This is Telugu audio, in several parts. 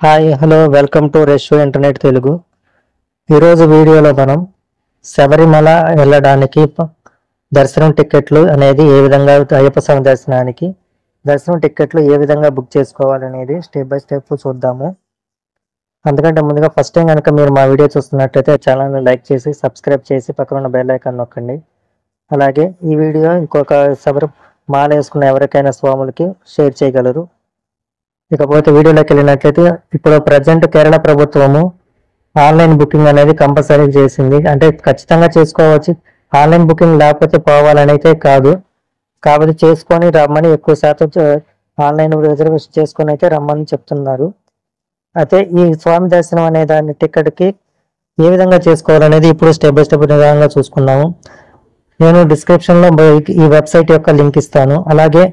హాయ్ హలో వెల్కమ్ టు రెషో ఇంటర్నెట్ తెలుగు. ఈరోజు వీడియోలో మనం శబరిమల వెళ్ళడానికి దర్శనం టికెట్లు అనేది ఏ విధంగా అయ్యప్ప స్వామి దర్శనానికి దర్శనం టికెట్లు ఏ విధంగా బుక్ చేసుకోవాలనేది స్టెప్ బై స్టెప్ చూద్దాము. అందుకంటే ముందుగా ఫస్ట్ టైం కనుక మీరు మా వీడియో చూస్తున్నట్టయితే ఛానల్ని లైక్ చేసి సబ్స్క్రైబ్ చేసి పక్కన ఉన్న బెల్ ఐకాన్ నొక్కండి. అలాగే ఈ వీడియో ఇంకొక మాల వేసుకున్న ఎవరికైనా స్వాములకి షేర్ చేయగలరు. ఇకపోతే వీడియోలోకి వెళ్ళినట్లయితే ఇప్పుడు ప్రజెంట్ కేరళ ప్రభుత్వము ఆన్లైన్ బుకింగ్ అనేది కంపల్సరీ చేసింది. అంటే ఖచ్చితంగా చేసుకోవచ్చు, ఆన్లైన్ బుకింగ్ లేకపోతే పోవాలని అయితే కాదు. కాబట్టి చేసుకొని రమ్మని ఎక్కువ శాతం ఆన్లైన్ రిజర్వేషన్ చేసుకొని అయితే రమ్మని చెప్తున్నారు. అయితే ఈ స్వామి దర్శనం అనే దాని టికెట్కి ఏ విధంగా చేసుకోవాలనేది ఇప్పుడు స్టెప్ బై స్టెప్ విధంగా చూసుకున్నాము. నేను డిస్క్రిప్షన్లో ఈ వెబ్సైట్ యొక్క లింక్ ఇస్తాను. అలాగే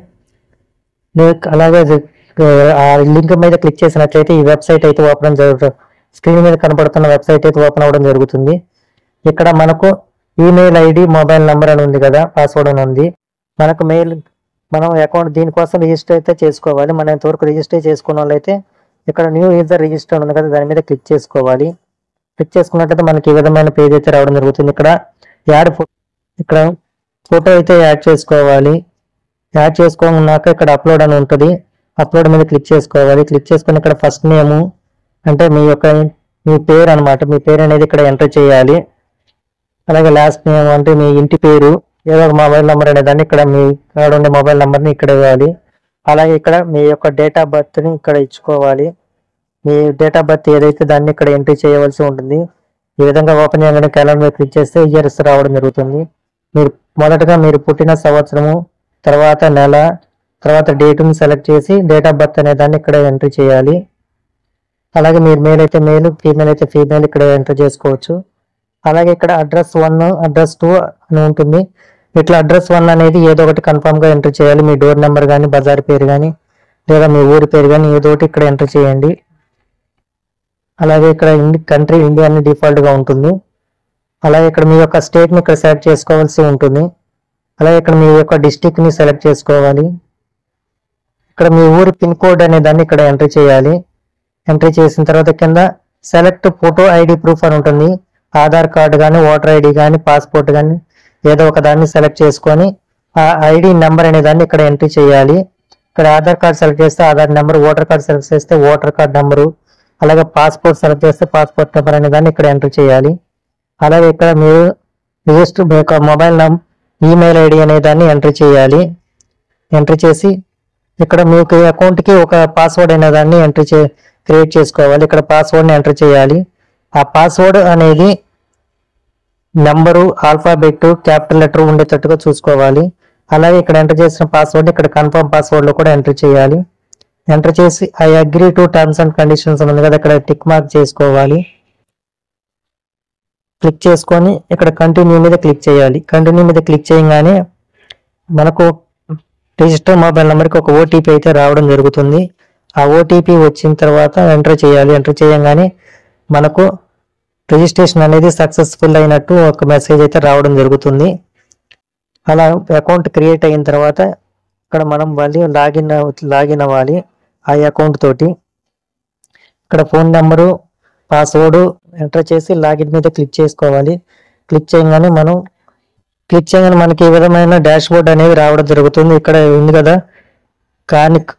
ఆ లింక్ మీద క్లిక్ చేసినట్లయితే ఈ వెబ్సైట్ అయితే ఓపెన్ జరుగుతుంది. స్క్రీన్ మీద కనపడుతున్న వెబ్సైట్ అయితే ఓపెన్ అవ్వడం జరుగుతుంది. ఇక్కడ మనకు ఈమెయిల్ ఐడి మొబైల్ నెంబర్ అని ఉంది కదా, పాస్వర్డ్ అని ఉంది. మనకు మనం అకౌంట్ దీనికోసం రిజిస్టర్ అయితే చేసుకోవాలి. మనం ఇంతవరకు రిజిస్టర్ చేసుకున్న వాళ్ళైతే ఇక్కడ న్యూ యూజర్ రిజిస్టర్ ఉంది కదా, దాని మీద క్లిక్ చేసుకోవాలి. క్లిక్ చేసుకున్నట్లయితే మనకి ఈ విధమైన పేజ్ అయితే రావడం జరుగుతుంది. ఇక్కడ ఫోటో అయితే యాడ్ చేసుకోవాలి. యాడ్ చేసుకున్నాక ఇక్కడ అప్లోడ్ అని ఉంటుంది. అప్లోడ్ మీద క్లిక్ చేసుకోవాలి. క్లిక్ చేసుకుని ఇక్కడ ఫస్ట్ నేము అంటే మీ పేరు అనమాట, మీ పేరు అనేది ఇక్కడ ఎంటర్ చేయాలి. అలాగే లాస్ట్ నేమ్ అంటే మీ ఇంటి పేరు, ఏదో ఒక మొబైల్ నెంబర్ అనేదాన్ని ఇక్కడ మీ కాడ ఉండే మొబైల్ నెంబర్ని ఇక్కడ ఇవ్వాలి. అలాగే ఇక్కడ మీ యొక్క డేట్ ఆఫ్ బర్త్ని ఇక్కడ ఇచ్చుకోవాలి. మీ డేట్ ఆఫ్ బర్త్ ఏదైతే దాన్ని ఇక్కడ ఎంట్రీ చేయవలసి ఉంటుంది. ఈ విధంగా ఓపెన్ చేయగానే క్యాలెండర్ మీద క్లిక్ చేస్తే ఇయర్స్ రావడం జరుగుతుంది. మొదటగా మీరు పుట్టిన సంవత్సరము, తర్వాత నెల, తర్వాత డేట్ని సెలెక్ట్ చేసి డేట్ ఆఫ్ బర్త్ అనే దాన్ని ఇక్కడ ఎంట్రీ చేయాలి. అలాగే మీరు మేల్ అయితే మేల్, ఫీమేల్ అయితే ఫీమేల్ ఇక్కడ ఎంటర్ చేసుకోవచ్చు. అలాగే ఇక్కడ అడ్రస్ 1, అడ్రస్ 2 అని ఉంటుంది. ఇట్లా అడ్రస్ 1 అనేది ఏదో ఒకటి కన్ఫామ్గా ఎంటర్ చేయాలి. మీ డోర్ నెంబర్ కానీ, బజార్ పేరు కానీ, లేదా మీ ఊరి పేరు కానీ ఏదో ఒకటి ఇక్కడ ఎంటర్ చేయండి. అలాగే ఇక్కడ కంట్రీ ఇండియా అని డిఫాల్ట్గా ఉంటుంది. అలాగే ఇక్కడ మీ యొక్క స్టేట్ని ఇక్కడ సెలెక్ట్ చేసుకోవాల్సి ఉంటుంది. అలాగే ఇక్కడ మీ యొక్క డిస్టిక్ని సెలెక్ట్ చేసుకోవాలి. ఇక్కడ మీ ఊరి పిన్ కోడ్ అనే దాన్ని ఇక్కడ ఎంట్రీ చేయాలి. ఎంట్రీ చేసిన తర్వాత కింద సెలెక్ట్ ఫోటో ఐడి ప్రూఫ్ అని ఉంటుంది. ఆధార్ కార్డు కానీ, ఓటర్ ఐడి కానీ, పాస్పోర్ట్ కానీ ఏదో ఒక దాన్ని సెలెక్ట్ చేసుకొని ఆ ఐడి నెంబర్ అనే దాన్ని ఇక్కడ ఎంట్రీ చేయాలి. ఇక్కడ ఆధార్ కార్డు సెలెక్ట్ చేస్తే Aadhaar number, voter card select చేస్తే ఓటర్ కార్డు నెంబరు, అలాగే పాస్పోర్ట్ సెలెక్ట్ చేస్తే పాస్పోర్ట్ నెంబర్ అనే దాన్ని ఇక్కడ ఎంట్రీ చేయాలి. అలాగే ఇక్కడ మీరు రిజిస్టర్ మీ యొక్క మొబైల్ ఈమెయిల్ ఐడి అనే దాన్ని ఎంట్రీ చేయాలి. ఎంట్రీ చేసి ఇక్కడ మీకు అకౌంట్కి ఒక పాస్వర్డ్ అనే దాన్ని క్రియేట్ చేసుకోవాలి. ఇక్కడ పాస్వర్డ్ని ఎంటర్ చేయాలి. ఆ పాస్వర్డ్ అనేది నెంబరు, ఆల్ఫాబెట్, క్యాపిటల్ లెటర్ ఉండేటట్టుగా చూసుకోవాలి. అలాగే ఇక్కడ ఎంటర్ చేసిన పాస్వర్డ్ ఇక్కడ కన్ఫర్మ్ పాస్వర్డ్లో కూడా ఎంటర్ చేయాలి. ఎంటర్ చేసి I agree to terms and conditions ఉంది కదా, ఇక్కడ టిక్ మార్క్ చేసుకోవాలి. క్లిక్ చేసుకొని ఇక్కడ కంటిన్యూ మీద క్లిక్ చేయాలి. కంటిన్యూ మీద క్లిక్ చేయగానే మనకు రిజిస్టర్ మొబైల్ నెంబర్కి ఒక ఓటీపీ అయితే రావడం జరుగుతుంది. ఆ ఓటీపీ వచ్చిన తర్వాత ఎంటర్ చేయాలి. ఎంటర్ చేయగానే మనకు రిజిస్ట్రేషన్ అనేది సక్సెస్ఫుల్ అయినట్టు ఒక మెసేజ్ అయితే రావడం జరుగుతుంది. అలా అకౌంట్ క్రియేట్ అయిన తర్వాత ఇక్కడ మనం మళ్ళీ లాగిన్ అవ్వాలి ఆ అకౌంట్ తోటి. ఇక్కడ ఫోన్ నెంబరు, పాస్వర్డ్ ఎంటర్ చేసి లాగిన్ మీద క్లిక్ చేసుకోవాలి. క్లిక్ చేయగానే మనకి ఈ విధమైన డాష్ బోర్డ్ అనేది రావడం జరుగుతుంది. ఇక్కడ ఉంది కదా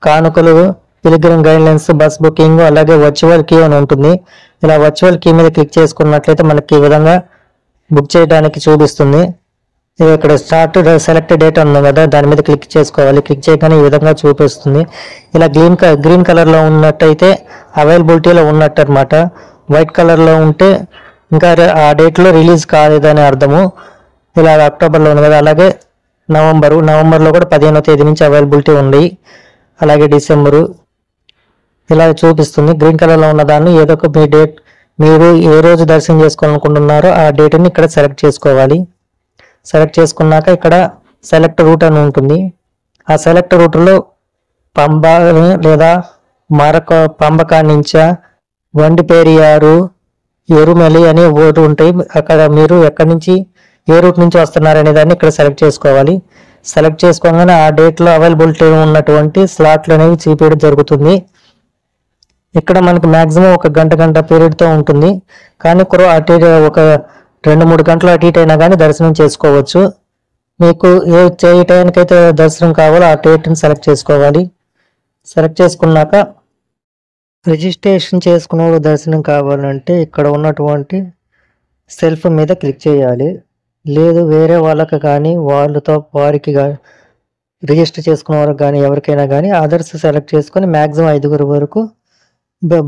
కానుకలు, పిలిగ్రిమ్ గైడ్లైన్స్, బస్ బుకింగ్, అలాగే వర్చువల్ కీ అని ఉంటుంది. ఇలా వర్చువల్ కీ మీద క్లిక్ చేసుకున్నట్లయితే మనకి ఈ విధంగా బుక్ చేయడానికి చూపిస్తుంది. ఇక్కడ స్టార్ట్ సెలెక్ట్ డేట్ ఉంది కదా, దాని మీద క్లిక్ చేసుకోవాలి. క్లిక్ చేయగానే ఈ విధంగా చూపిస్తుంది. ఇలా గ్రీన్ కలర్లో ఉన్నట్టయితే అవైలబిలిటీలో ఉన్నట్టు అనమాట. వైట్ కలర్లో ఉంటే ఇంకా ఆ డేట్లో రిలీజ్ కాలేదని అర్థము. ఇలా అక్టోబర్లో ఉంది కదా, అలాగే నవంబర్లో కూడా 15వ తేదీ నుంచి అవైలబిలిటీ ఉంది. అలాగే డిసెంబరు ఇలా చూపిస్తుంది. గ్రీన్ కలర్లో ఉన్న దాన్ని ఏదో ఒక మీరు ఏ రోజు దర్శనం చేసుకోవాలనుకుంటున్నారో ఆ డేట్ని ఇక్కడ సెలెక్ట్ చేసుకోవాలి. సెలెక్ట్ చేసుకున్నాక ఇక్కడ సెలెక్ట్ రూట్ అని ఉంటుంది. ఆ సెలెక్ట్ రూట్లో పంబ లేదా పంబకా నుంచా, వండిపేరియారు, ఎరుమెలి అనే ఊరు ఉంటాయి. అక్కడ మీరు ఎక్కడి నుంచి ఏ రూట్ నుంచి వస్తున్నారనే దాన్ని ఇక్కడ సెలెక్ట్ చేసుకోవాలి. సెలెక్ట్ చేసుకోగానే ఆ డేట్లో అవైలబిలిటీ ఉన్నటువంటి స్లాట్లు అనేవి చూపించడం జరుగుతుంది. ఇక్కడ మనకి మాక్సిమం ఒక గంట పీరియడ్ తో ఉంటుంది. కానీ అటు ఒక 2-3 గంటలు అటు ఇటు అయినా కానీ దర్శనం చేసుకోవచ్చు. మీకు ఏ టైంకైతే దర్శనం కావాలో ఆ డేట్ని సెలెక్ట్ చేసుకోవాలి. సెలెక్ట్ చేసుకున్నాక రిజిస్ట్రేషన్ చేసుకున్న దర్శనం కావాలంటే ఇక్కడ ఉన్నటువంటి సెల్ఫ్ మీద క్లిక్ చేయాలి. లేదు వేరే వాళ్ళకి కానీ వారికి రిజిస్టర్ చేసుకున్న వారికి కానీ ఎవరికైనా కానీ అదర్స్ సెలెక్ట్ చేసుకొని మ్యాక్సిమం 5 వరకు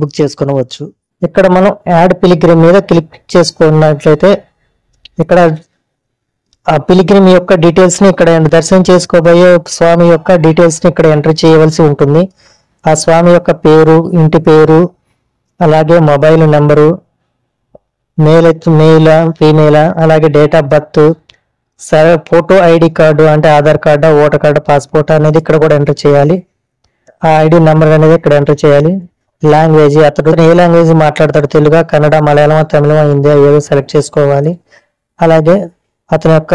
బుక్ చేసుకునవచ్చు. ఇక్కడ మనం యాడ్ పిలిగ్రిమ్ మీద క్లిక్ చేసుకున్నట్లయితే ఇక్కడ ఆ పిలిగ్రిమ్ యొక్క డీటెయిల్స్ ని ఇక్కడ దర్శనం చేసుకోబోయే స్వామి యొక్క డీటెయిల్స్ ని ఇక్కడ ఎంటర్ చేయవలసి ఉంటుంది. ఆ స్వామి యొక్క పేరు, ఇంటి పేరు, అలాగే మొబైల్ నెంబరు, మెయిల్ ఫీమేలా, అలాగే date of birth, photo ID card అంటే Aadhaar card, voter card, passport అనేది ఇక్కడ కూడా ఎంటర్ చేయాలి. ఆ ఐడి నెంబర్ అనేది ఇక్కడ ఎంటర్ చేయాలి. లాంగ్వేజ్, అతడు ఏ లాంగ్వేజ్ మాట్లాడతాడు, తెలుగు, కన్నడ, మలయాళం, తమిళం, హిందీ ఏదో సెలెక్ట్ చేసుకోవాలి. అలాగే అతని యొక్క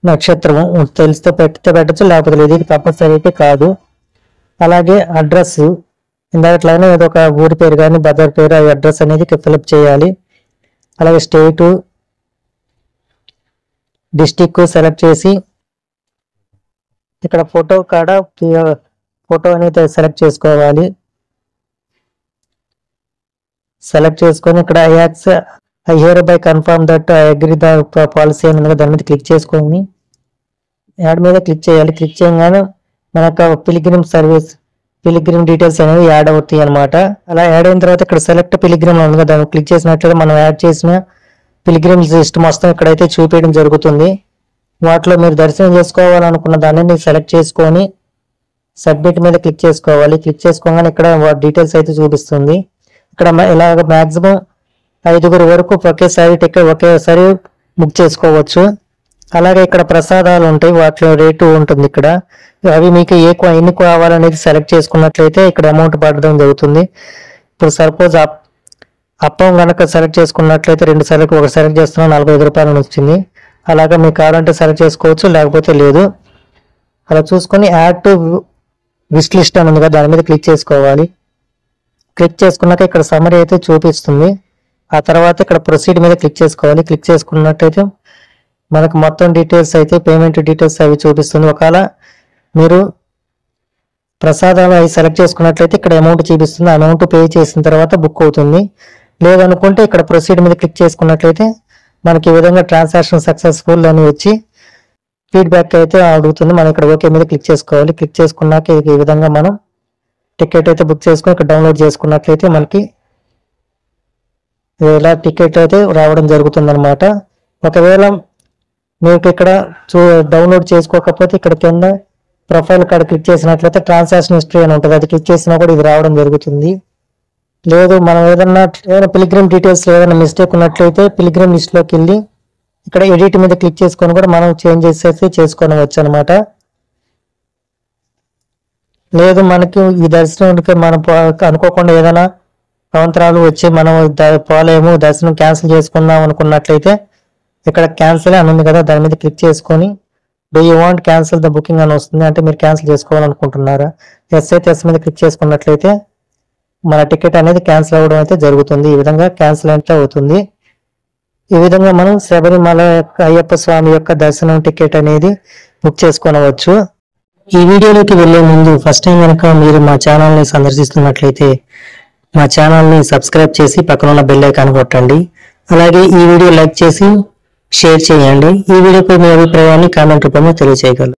నక్షత్రం తెలిస్తే పెట్టచ్చు, లేకపోతే లేదు, ఇది తప్పనిసరి అయితే కాదు. అలాగే అడ్రస్ ఇందాకట్లానే ఏదో ఒక ఊరి పేరు కానీ బజార్ పేరు, ఆ అడ్రస్ అనేది ఫిల్అప్ చేయాలి. అలాగే స్టేటు, డిస్టిక్ సెలెక్ట్ చేసి ఇక్కడ ఫోటో అనేది సెలెక్ట్ చేసుకోవాలి. సెలెక్ట్ చేసుకొని ఇక్కడ I here by confirm that I agree the policy అని దాని మీద క్లిక్ చేసుకొని యాడ్ మీద క్లిక్ చేయాలి. క్లిక్ చేయగానే మనకు పిలిగ్రిమ్ డీటెయిల్స్ అనేవి యాడ్ అవుతాయి అనమాట. అలా యాడ్ అయిన తర్వాత ఇక్కడ సెలెక్ట్ పిలిగ్రిమ్ ఉంది కదా, దాన్ని క్లిక్ చేసినట్లయితే మనం యాడ్ చేసిన పిలిగ్రిమ్ లిస్ట్ మొత్తం ఇక్కడైతే చూపించడం జరుగుతుంది. వాటిలో మీరు దర్శనం చేసుకోవాలనుకున్న దాన్ని సెలెక్ట్ చేసుకొని సబ్మిట్ మీద క్లిక్ చేసుకోవాలి. క్లిక్ చేసుకోగానే ఇక్కడ డీటెయిల్స్ అయితే చూపిస్తుంది. ఇక్కడ ఇలాగ మాక్సిమం 5 వరకు ఒకేసారి బుక్ చేసుకోవచ్చు. అలాగే ఇక్కడ ప్రసాదాలు ఉంటాయి, వాటిలో రేటు ఉంటుంది. ఇక్కడ అవి మీకు ఎన్ని కావాలనేది సెలెక్ట్ చేసుకున్నట్లయితే ఇక్కడ అమౌంట్ పడడం జరుగుతుంది. ఇప్పుడు సపోజ్ అప్పం కనుక సెలెక్ట్ చేసుకున్నట్లయితే ఒక సెలెక్ట్ చేస్తున్నా 45 రూపాయలు వచ్చింది. అలాగే మీకు కావాలంటే సెలెక్ట్ చేసుకోవచ్చు, లేకపోతే లేదు. అలా చూసుకొని యాడ్ టు విష్ లిస్ట్ అని ఉంది కదా, దాని మీద క్లిక్ చేసుకోవాలి. క్లిక్ చేసుకున్నాక ఇక్కడ సమ్మరీ అయితే చూపిస్తుంది. ఆ తర్వాత ఇక్కడ ప్రొసీడ్ మీద క్లిక్ చేసుకోవాలి. క్లిక్ చేసుకున్నట్టయితే మనకు మొత్తం డీటెయిల్స్ అయితే పేమెంట్ డీటెయిల్స్ అవి చూపిస్తుంది. ఒకవేళ మీరు ప్రసాదాలు అవి సెలెక్ట్ చేసుకున్నట్లయితే ఇక్కడ అమౌంట్ చూపిస్తుంది. అమౌంట్ పే చేసిన తర్వాత బుక్ అవుతుంది. లేదనుకుంటే ఇక్కడ ప్రొసీడ్ మీద క్లిక్ చేసుకున్నట్లయితే మనకి ఈ విధంగా ట్రాన్సాక్షన్ సక్సెస్ఫుల్ అని వచ్చి ఫీడ్బ్యాక్ అయితే అడుగుతుంది. మనం ఇక్కడ ఓకే మీద క్లిక్ చేసుకోవాలి. క్లిక్ చేసుకున్నాక ఈ విధంగా మనం టికెట్ అయితే బుక్ చేసుకుని ఇక్కడ డౌన్లోడ్ చేసుకున్నట్లయితే మనకి ఇలా టికెట్ అయితే రావడం జరుగుతుంది అనమాట. ఒకవేళ మీకు ఇక్కడ డౌన్లోడ్ చేసుకోకపోతే ఇక్కడ కింద ప్రొఫైల్ కార్డు క్లిక్ చేసినట్లయితే ట్రాన్సాక్షన్ హిస్టరీ అని ఉంటుంది, అది క్లిక్ చేసినా కూడా ఇది రావడం జరుగుతుంది. లేదు మనం ఏదైనా పిలిగ్రిమ్ డీటెయిల్స్ ఏదైనా మిస్టేక్ ఉన్నట్లయితే పిలిగ్రిమ్ లిస్ట్లోకి వెళ్ళి ఇక్కడ ఎడిట్ మీద క్లిక్ చేసుకొని కూడా మనం చేంజెస్ అయితే చేసుకోవచ్చు అనమాట. లేదు మనకి ఈ దర్శనానికి మనం అనుకోకుండా ఏదైనా అవంతరాలు వచ్చి మనం పోలేము, దర్శనం క్యాన్సిల్ చేసుకుందాం అనుకున్నట్లయితే ఇక్కడ క్యాన్సిల్ అని ఉంది కదా, దాని మీద క్లిక్ చేసుకొని do you want cancel the booking అని వస్తుంది. అంటే మీరు క్యాన్సిల్ చేసుకోవాలనుకుంటున్నారా, ఎస్ అయితే ఎస్ మీద క్లిక్ చేసుకున్నట్లయితే మన టికెట్ అనేది క్యాన్సిల్ అవ్వడం అయితే జరుగుతుంది. ఈ విధంగా క్యాన్సిల్ అయితే అవుతుంది. ఈ విధంగా మనం శబరిమల అయ్యప్ప స్వామి యొక్క దర్శనం టికెట్ అనేది బుక్ చేసుకోవచ్చు. ఈ వీడియోలోకి వెళ్లే ముందు ఫస్ట్ టైం కనుక మీరు మా ఛానల్ని సందర్శిస్తున్నట్లయితే మా ఛానల్ని సబ్స్క్రైబ్ చేసి పక్కన ఉన్న బెల్ ఐకాన్ కొట్టండి. అలాగే ఈ వీడియో లైక్ చేసి షేర్ చేయండి. ఈ వీడియోపై మీ అభిప్రాయాన్ని కామెంట్ రూపంలో తెలియజేయగలరు.